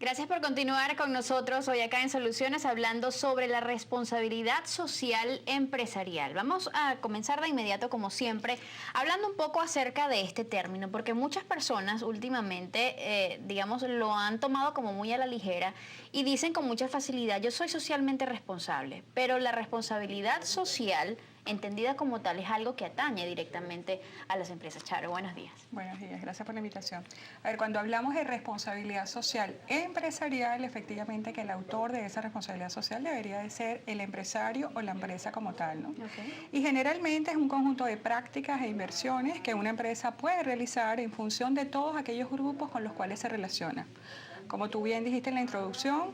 Gracias por continuar con nosotros hoy acá en Soluciones hablando sobre la responsabilidad social empresarial. Vamos a comenzar de inmediato, como siempre, hablando un poco acerca de este término, porque muchas personas últimamente, digamos, lo han tomado como muy a la ligera y dicen con mucha facilidad, yo soy socialmente responsable, pero la responsabilidad social entendida como tal es algo que atañe directamente a las empresas. Charo, buenos días. Buenos días, gracias por la invitación. A ver, cuando hablamos de responsabilidad social empresarial, efectivamente que el autor de esa responsabilidad social debería de ser el empresario o la empresa como tal, ¿no? Okay. Y generalmente es un conjunto de prácticas e inversiones que una empresa puede realizar en función de todos aquellos grupos con los cuales se relaciona. Como tú bien dijiste en la introducción,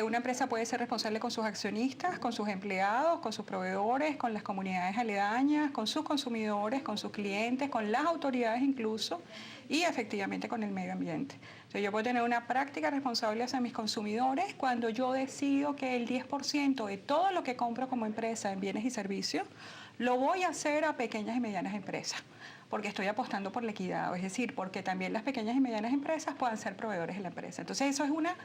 una empresa puede ser responsable con sus accionistas, con sus empleados, con sus proveedores, con las comunidades aledañas, con sus consumidores, con sus clientes, con las autoridades incluso, y efectivamente con el medio ambiente. Entonces yo puedo tener una práctica responsable hacia mis consumidores cuando yo decido que el 10% de todo lo que compro como empresa en bienes y servicios lo voy a hacer a pequeñas y medianas empresas, porque estoy apostando por la equidad, es decir, porque también las pequeñas y medianas empresas puedan ser proveedores de la empresa. Entonces eso es una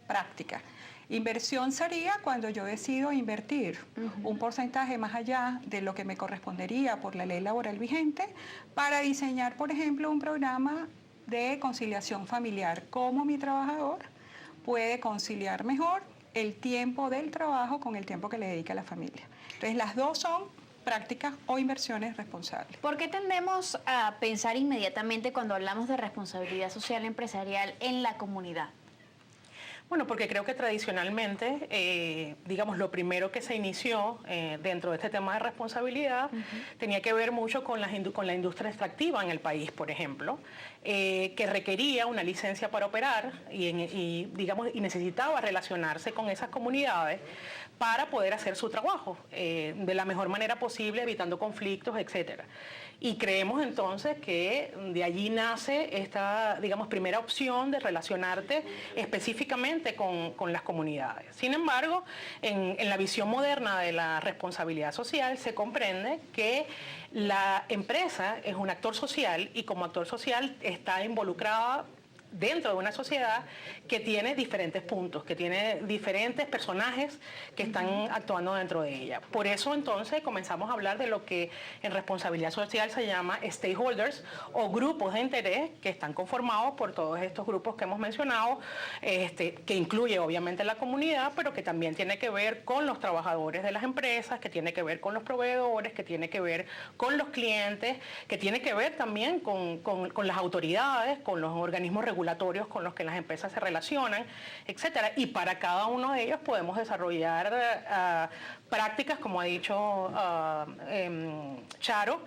práctica. Inversión sería cuando yo decido invertir un porcentaje más allá de lo que me correspondería por la ley laboral vigente para diseñar, por ejemplo, un programa de conciliación familiar. Cómo mi trabajador puede conciliar mejor el tiempo del trabajo con el tiempo que le dedica a la familia. Entonces las dos son prácticas o inversiones responsables. ¿Por qué tendemos a pensar inmediatamente cuando hablamos de responsabilidad social empresarial en la comunidad? Bueno, porque creo que tradicionalmente, digamos, lo primero que se inició dentro de este tema de responsabilidad tenía que ver mucho con la industria extractiva en el país, por ejemplo, que requería una licencia para operar y necesitaba relacionarse con esas comunidades para poder hacer su trabajo de la mejor manera posible, evitando conflictos, etcétera. Y creemos entonces que de allí nace esta, digamos, primera opción de relacionarte específicamente con las comunidades. Sin embargo, en la visión moderna de la responsabilidad social se comprende que la empresa es un actor social y como actor social está involucrada dentro de una sociedad que tiene diferentes puntos, que tiene diferentes personajes que están actuando dentro de ella. Por eso entonces comenzamos a hablar de lo que en responsabilidad social se llama stakeholders o grupos de interés que están conformados por todos estos grupos que hemos mencionado, que incluye obviamente la comunidad, pero que también tiene que ver con los trabajadores de las empresas, que tiene que ver con los proveedores, que tiene que ver con los clientes, que tiene que ver también con las autoridades, con los organismos regulatorios con los que las empresas se relacionan, etcétera. Y para cada uno de ellos podemos desarrollar prácticas, como ha dicho Charo,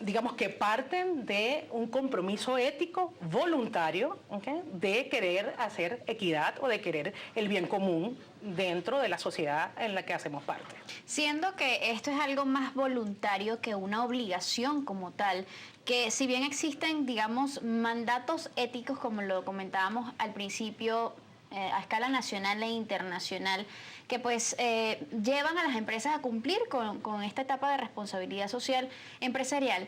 digamos que parten de un compromiso ético voluntario, ¿okay?, de querer hacer equidad o de querer el bien común dentro de la sociedad en la que hacemos parte. Siendo que esto es algo más voluntario que una obligación como tal, que si bien existen, digamos, mandatos éticos, como lo comentábamos al principio, a escala nacional e internacional, que pues llevan a las empresas a cumplir con esta etapa de responsabilidad social empresarial,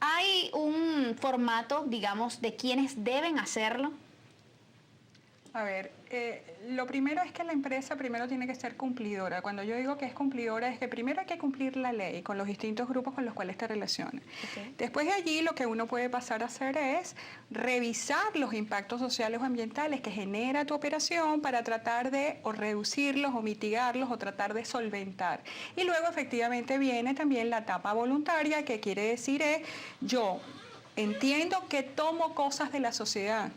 ¿hay un formato, digamos, de quienes deben hacerlo? A ver, lo primero es que la empresa primero tiene que ser cumplidora. Cuando yo digo que es cumplidora es que primero hay que cumplir la ley con los distintos grupos con los cuales te relacionas. Okay. Después de allí lo que uno puede pasar a hacer es revisar los impactos sociales o ambientales que genera tu operación para tratar de o reducirlos o mitigarlos o tratar de solventar. Y luego efectivamente viene también la etapa voluntaria, que quiere decir yo entiendo que tomo cosas de la sociedad,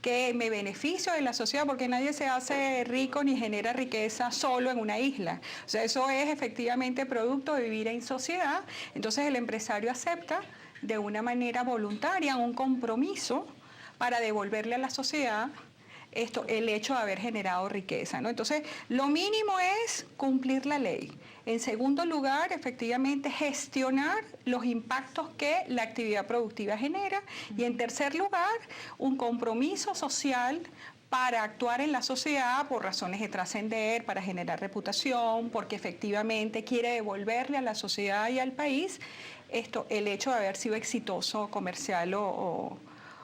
que me beneficio de la sociedad, porque nadie se hace rico ni genera riqueza solo en una isla. O sea, eso es efectivamente producto de vivir en sociedad. Entonces el empresario acepta de una manera voluntaria un compromiso para devolverle a la sociedad el hecho de haber generado riqueza, ¿no? Entonces, lo mínimo es cumplir la ley. En segundo lugar, efectivamente, gestionar los impactos que la actividad productiva genera. Y en tercer lugar, un compromiso social para actuar en la sociedad por razones de trascender, para generar reputación, porque efectivamente quiere devolverle a la sociedad y al país el hecho de haber sido exitoso comercial o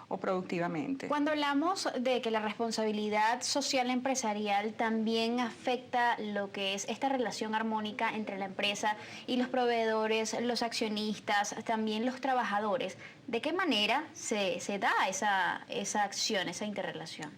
o productivamente. Cuando hablamos de que la responsabilidad social empresarial también afecta lo que es esta relación armónica entre la empresa y los proveedores, los accionistas, también los trabajadores, ¿de qué manera se da esa acción, esa interrelación?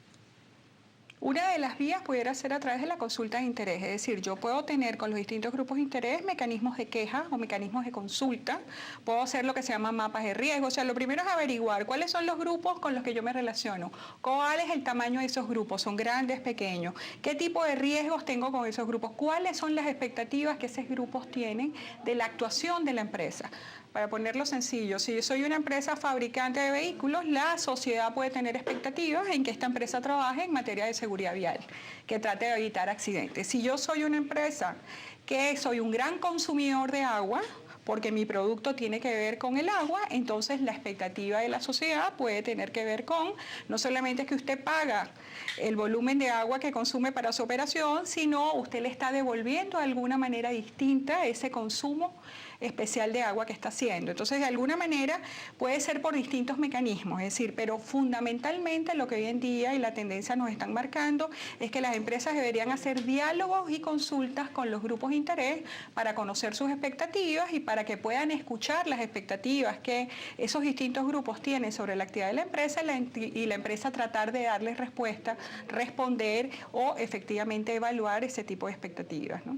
Una de las vías pudiera ser a través de la consulta de interés, es decir, yo puedo tener con los distintos grupos de interés mecanismos de queja o mecanismos de consulta, puedo hacer lo que se llama mapas de riesgo, o sea, lo primero es averiguar cuáles son los grupos con los que yo me relaciono, cuál es el tamaño de esos grupos, son grandes, pequeños, qué tipo de riesgos tengo con esos grupos, cuáles son las expectativas que esos grupos tienen de la actuación de la empresa. Para ponerlo sencillo, si yo soy una empresa fabricante de vehículos, la sociedad puede tener expectativas en que esta empresa trabaje en materia de seguridad vial, que trate de evitar accidentes. Si yo soy una empresa que soy un gran consumidor de agua, porque mi producto tiene que ver con el agua, entonces la expectativa de la sociedad puede tener que ver con, no solamente que usted paga el volumen de agua que consume para su operación, sino usted le está devolviendo de alguna manera distinta ese consumo especial de agua que está haciendo. Entonces, de alguna manera puede ser por distintos mecanismos, es decir, pero fundamentalmente lo que hoy en día y la tendencia nos están marcando es que las empresas deberían hacer diálogos y consultas con los grupos de interés para conocer sus expectativas y para que puedan escuchar las expectativas que esos distintos grupos tienen sobre la actividad de la empresa y la empresa tratar de darles respuesta, responder o efectivamente evaluar ese tipo de expectativas, ¿no?